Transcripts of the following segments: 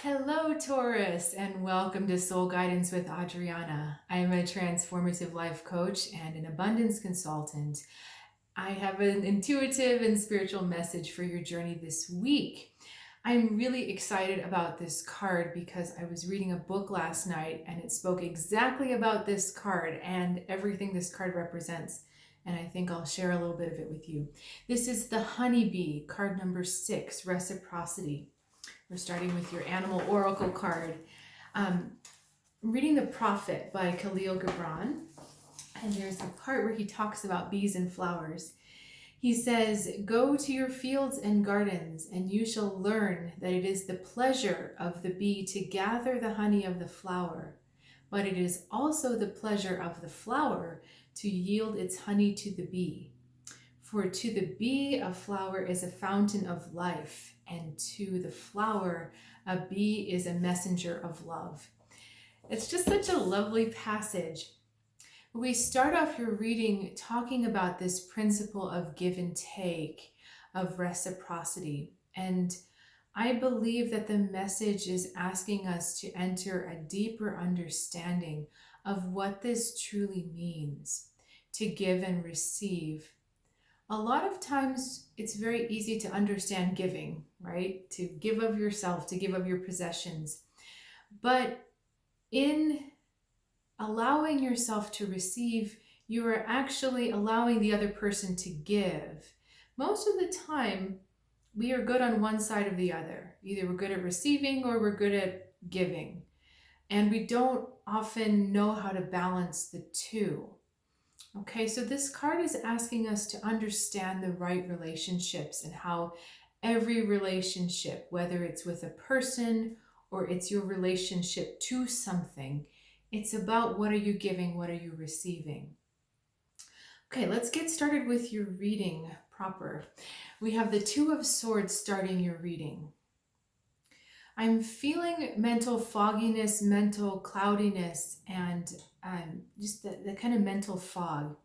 Hello, Taurus, and welcome to Soul Guidance with Adriana. I am a transformative life coach and an abundance consultant. I have an intuitive and spiritual message for your journey this week. I'm really excited about this card because I was reading a book last night and it spoke exactly about this card and everything this card represents. And I think I'll share a little bit of it with you. This is the Honeybee, card number 6, Reciprocity. We're starting with your Animal Oracle card. I'm reading The Prophet by Khalil Gibran, and there's the part where he talks about bees and flowers. He says, "Go to your fields and gardens, and you shall learn that it is the pleasure of the bee to gather the honey of the flower, but it is also the pleasure of the flower to yield its honey to the bee. For to the bee, a flower is a fountain of life, and to the flower, a bee is a messenger of love." It's just such a lovely passage. We start off your reading talking about this principle of give and take, of reciprocity. And I believe that the message is asking us to enter a deeper understanding of what this truly means, to give and receive. A lot of times it's very easy to understand giving, right? To give of yourself, to give of your possessions. But in allowing yourself to receive, you are actually allowing the other person to give. Most of the time, we are good on one side or the other. Either we're good at receiving or we're good at giving. And we don't often know how to balance the two. Okay, so this card is asking us to understand the right relationships and how every relationship, whether it's with a person or it's your relationship to something, it's about what are you giving, what are you receiving. Okay, let's get started with your reading proper. We have the Two of Swords starting your reading. I'm feeling mental fogginess, mental cloudiness, and just the kind of mental fog.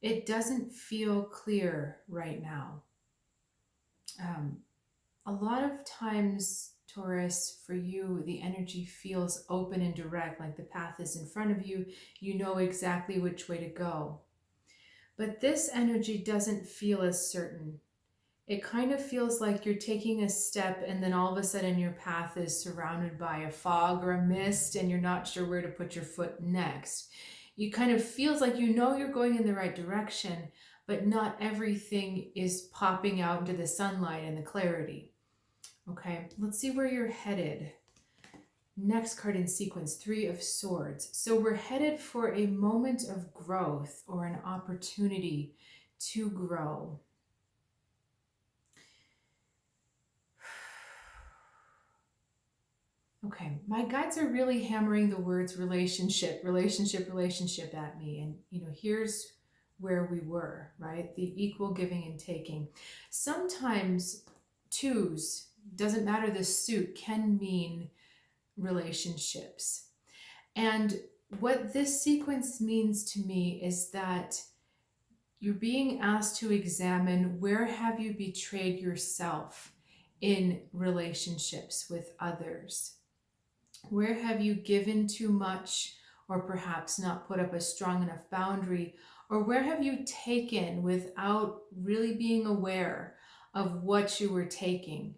It doesn't feel clear right now. A lot of times, Taurus, for you, the energy feels open and direct, like the path is in front of you. You know exactly which way to go. But this energy doesn't feel as certain. It kind of feels like you're taking a step and then all of a sudden your path is surrounded by a fog or a mist and you're not sure where to put your foot next. You kind of feels like you know you're going in the right direction, but not everything is popping out into the sunlight and the clarity. Okay, let's see where you're headed. Next card in sequence, Three of Swords. So we're headed for a moment of growth or an opportunity to grow. Okay, my guides are really hammering the words relationship, relationship, relationship at me. And, here's where we were, right? The equal giving and taking. Sometimes twos, doesn't matter the suit, can mean relationships. And what this sequence means to me is that you're being asked to examine where have you betrayed yourself in relationships with others. Where have you given too much or perhaps not put up a strong enough boundary? Or where have you taken without really being aware of what you were taking?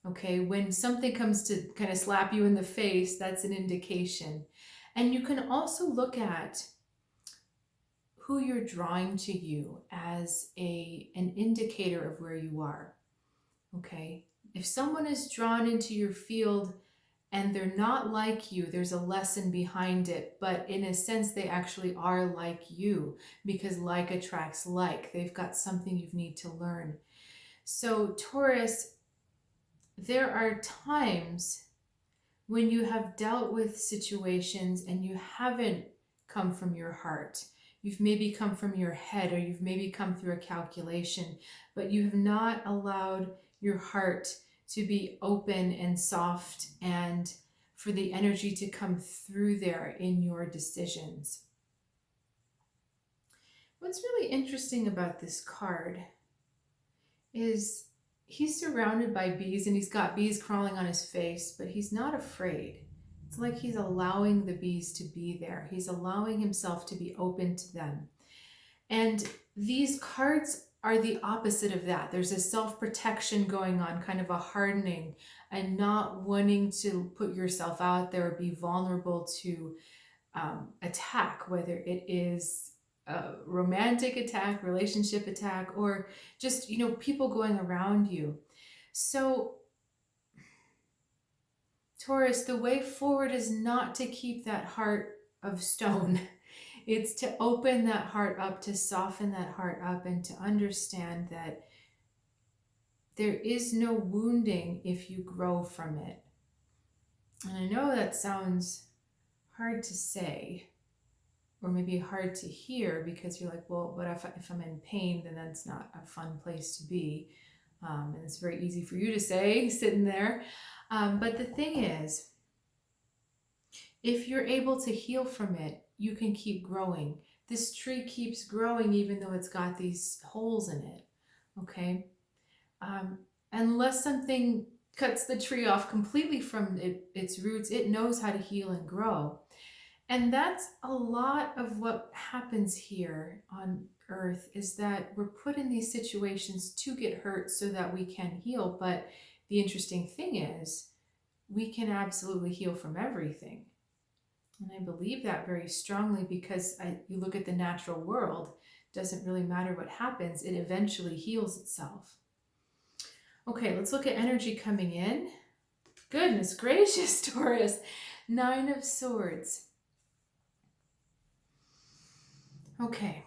Okay, when something comes to kind of slap you in the face, that's an indication. And you can also look at who you're drawing to you as an indicator of where you are. Okay, if someone is drawn into your field and they're not like you, there's a lesson behind it, but in a sense they actually are like you because like attracts like. They've got something you need to learn. So Taurus, there are times when you have dealt with situations and you haven't come from your heart. You've maybe come from your head, or you've maybe come through a calculation, but you have not allowed your heart to be open and soft and for the energy to come through there in your decisions. What's really interesting about this card is he's surrounded by bees and he's got bees crawling on his face, but he's not afraid. It's like he's allowing the bees to be there. He's allowing himself to be open to them. And these cards are the opposite of that. There's a self-protection going on, kind of a hardening, and not wanting to put yourself out there or be vulnerable to attack, whether it is a romantic attack, relationship attack, or just, people going around you. So, Taurus, the way forward is not to keep that heart of stone. It's to open that heart up, to soften that heart up, and to understand that there is no wounding if you grow from it. And I know that sounds hard to say, or maybe hard to hear, because you're like, well, but if I'm in pain, then that's not a fun place to be. And it's very easy for you to say, sitting there. But the thing is, if you're able to heal from it, you can keep growing. This tree keeps growing even though it's got these holes in it, okay? Unless something cuts the tree off completely from its roots, it knows how to heal and grow. And that's a lot of what happens here on Earth, is that we're put in these situations to get hurt so that we can heal. But the interesting thing is, we can absolutely heal from everything. And I believe that very strongly, because you look at the natural world, it doesn't really matter what happens, it eventually heals itself. Okay, let's look at energy coming in. Goodness gracious, Taurus. 9 of Swords. Okay,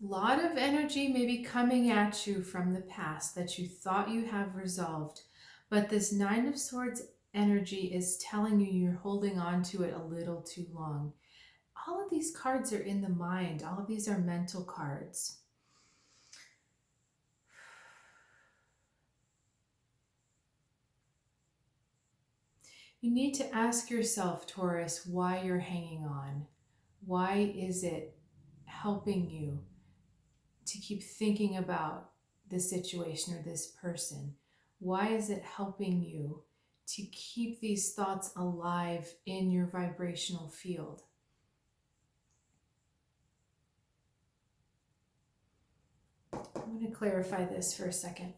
a lot of energy maybe coming at you from the past that you thought you have resolved. But this 9 of Swords energy is telling you you're holding on to it a little too long. All of these cards are in the mind. All of these are mental cards. You need to ask yourself, Taurus, why you're hanging on. Why is it helping you to keep thinking about this situation or this person? Why is it helping you to keep these thoughts alive in your vibrational field? I'm going to clarify this for a second.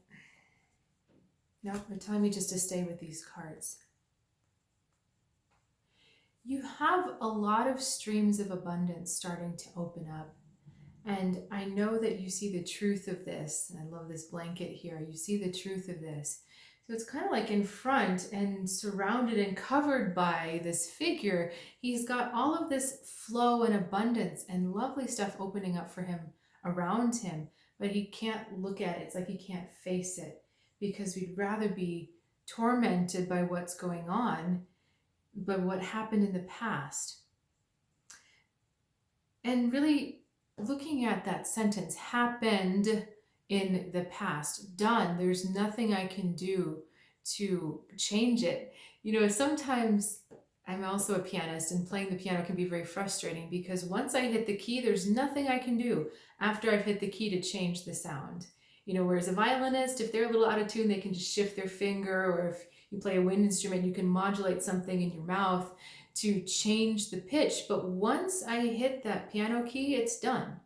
No, they're telling me just to stay with these cards. You have a lot of streams of abundance starting to open up. And I know that you see the truth of this. And I love this blanket here. You see the truth of this. So it's kind of like in front and surrounded and covered by this figure. He's got all of this flow and abundance and lovely stuff opening up for him around him, but he can't look at it. It's like he can't face it, because we'd rather be tormented by what's going on, by what happened in the past. And really looking at that sentence, happened in the past, done, there's nothing I can do to change it. Sometimes I'm also a pianist, and playing the piano can be very frustrating, because once I hit the key, there's nothing I can do after I've hit the key to change the sound. Whereas a violinist, if they're a little out of tune, they can just shift their finger, or if you play a wind instrument, you can modulate something in your mouth to change the pitch. But once I hit that piano key, it's done.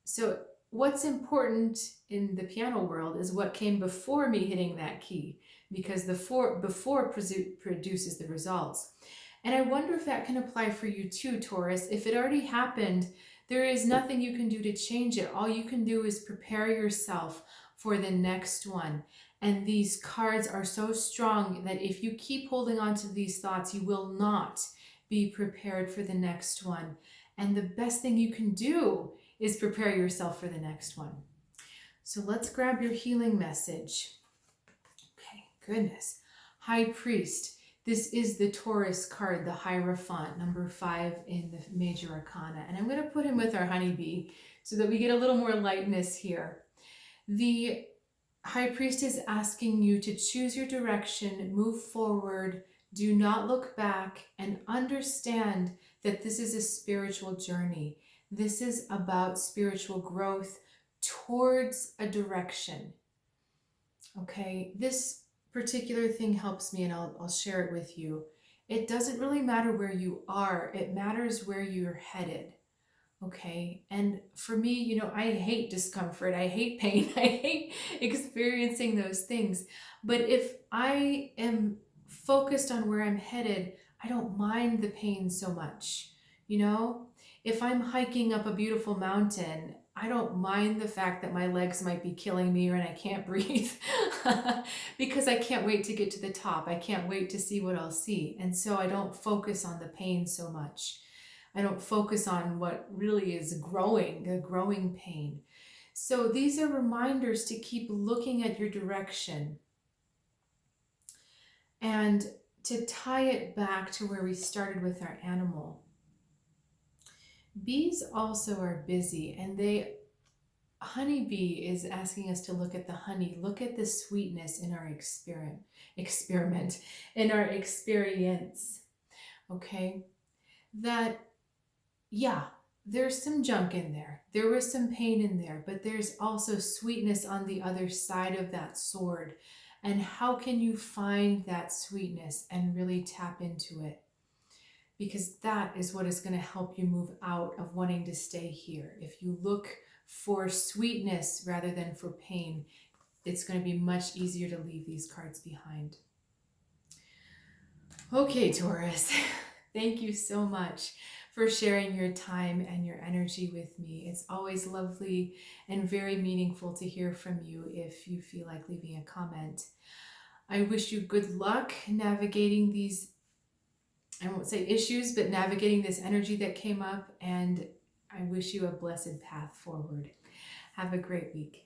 So what's important in the piano world is what came before me hitting that key, because the before produces the results. And I wonder if that can apply for you too, Taurus. If it already happened, there is nothing you can do to change it. All you can do is prepare yourself for the next one. And these cards are so strong that if you keep holding on to these thoughts, you will not be prepared for the next one. And the best thing you can do is prepare yourself for the next one. So let's grab your healing message. Okay, goodness. High Priest. This is the Taurus card, the Hierophant, number 5 in the Major Arcana. And I'm going to put him with our honeybee so that we get a little more lightness here. The High Priest is asking you to choose your direction, move forward, do not look back, and understand that this is a spiritual journey. This is about spiritual growth towards a direction. Okay, this particular thing helps me, and I'll share it with you. It doesn't really matter where you are, it matters where you're headed. Okay. And for me, I hate discomfort. I hate pain. I hate experiencing those things. But if I am focused on where I'm headed, I don't mind the pain so much. You know, if I'm hiking up a beautiful mountain, I don't mind the fact that my legs might be killing me and I can't breathe because I can't wait to get to the top. I can't wait to see what I'll see. And so I don't focus on the pain so much. I don't focus on what really is growing, a growing pain. So these are reminders to keep looking at your direction and to tie it back to where we started with our animal. Bees also are busy, and honeybee is asking us to look at the honey, look at the sweetness in our experiment, in our experience. Okay, that yeah, there's some junk in there. There was some pain in there, but there's also sweetness on the other side of that sword. And how can you find that sweetness and really tap into it? Because that is what is going to help you move out of wanting to stay here. If you look for sweetness rather than for pain, it's going to be much easier to leave these cards behind. Okay, Taurus, thank you so much for sharing your time and your energy with me. It's always lovely and very meaningful to hear from you if you feel like leaving a comment. I wish you good luck navigating these, I won't say issues, but navigating this energy that came up, and I wish you a blessed path forward. Have a great week.